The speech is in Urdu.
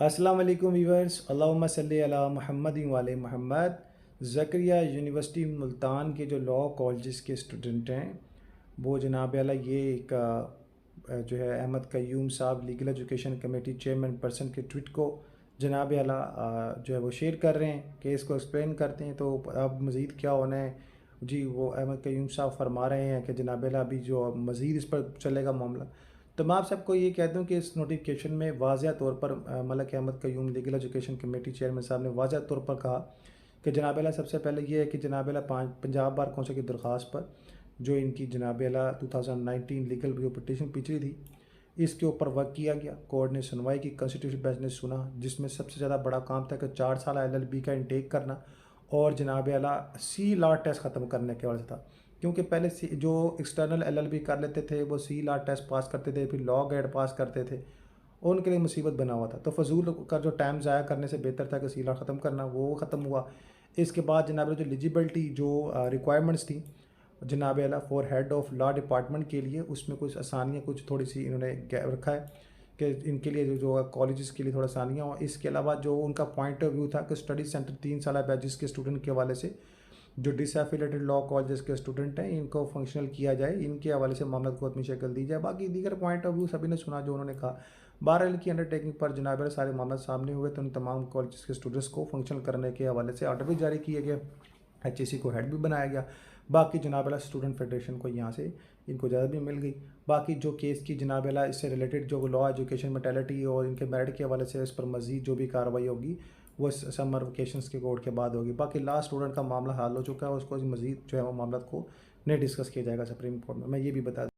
السلام علیکم ویورز، اللہم صلی علی محمد وعلی محمد۔ زکریہ یونیورسٹی ملتان کے جو لاء کالجز کے اسٹوڈنٹ ہیں وہ جناب اعلیٰ یہ ایک جو ہے احمد قیوم صاحب legal education committee chairman person کے ٹویٹ کو جناب اعلیٰ جو ہے وہ شیئر کر رہے ہیں کہ اس کو ایکسپلین کرتے ہیں تو اب مزید کیا ہونا ہے جی۔ وہ احمد قیوم صاحب فرما رہے ہیں کہ جناب اعلیٰ ابھی جو مزید اس پر چلے گا معاملہ، تو میں آپ سب کو یہ کہتا ہوں کہ اس نوٹیفکیشن میں واضح طور پر ملک احمد قیوم لیگل ایجوکیشن کمیٹی چیئرمین صاحب نے واضح طور پر کہا کہ جناب اعلیٰ سب سے پہلے یہ ہے کہ جناب اعلیٰ پنجاب بار کونسل کی درخواست پر جو ان کی جناب اعلیٰ 2019 لیگل جو پٹیشن پچھلی تھی اس کے اوپر ورک کیا گیا، کورٹ نے سنوائی کی، کنسٹیٹیوشن بینچ نے سنا، جس میں سب سے زیادہ بڑا کام تھا کہ 4 سالہ LLB کا انٹیک کرنا اور جناب اعلیٰ سی لا ٹیسٹ ختم کرنے کے وجہ سے تھا، کیونکہ پہلے جو ایکسٹرنل LLB کر لیتے تھے وہ سی لا ٹیسٹ پاس کرتے تھے، پھر لا گریڈ پاس کرتے تھے، ان کے لیے مصیبت بنا ہوا تھا، تو فضول کا جو ٹائم ضائع کرنے سے بہتر تھا کہ سی لا ختم کرنا، وہ ختم ہوا۔ اس کے بعد جناب جو ایلیجیبلٹی جو ریکوائرمنٹس تھیں جناب اعلیٰ for head of law department کے لیے، اس میں کچھ آسانیاں کچھ تھوڑی سی انہوں نے رکھا ہے کہ ان کے لیے جو کالجز کے لیے تھوڑا آسانیاں ہوں۔ اس کے علاوہ جو ان کا پوائنٹ آف ویو تھا کہ اسٹڈی سینٹر 3 سالہ بیچز کے اسٹوڈنٹ کے حوالے سے جو ڈس ایفیلیٹڈ لا کالجز کے اسٹوڈنٹ ہیں ان کو فنکشنل کیا جائے، ان کے حوالے سے معاملات کو اپنی شکل دی جائے۔ باقی دیگر پوائنٹ آف ویو سبھی نے سنا جو انہوں نے کہا۔ بہرحال کی انڈرٹیکنگ پر جناب سارے معاملات سامنے ہوئے تو ان تمام کالجز کے اسٹوڈنٹس کو فنکشنل کرنے کے حوالے سے آرڈر بھی جاری کیے گئے، HAC کو ہیڈ بھی بنایا گیا۔ باقی جناب اعلیٰ اسٹوڈنٹ فیڈریشن کو یہاں سے ان کو اجازت بھی مل گئی۔ باقی جو کیس کی جناب اعلیٰ اس سے ریلیٹڈ جو لا ایجوکیشن میٹیلٹی اور ان کے میرٹ کے حوالے سے اس پر مزید جو بھی کارروائی ہوگی وہ سمر ویکیشنس کے کورٹ کے بعد ہوگی۔ باقی لا اسٹوڈنٹ کا معاملہ حل ہو چکا ہے، اس کو مزید جو ہے وہ معاملات کو نہیں ڈسکس کیا جائے گا سپریم کورٹ میں، یہ بھی بتا دوں۔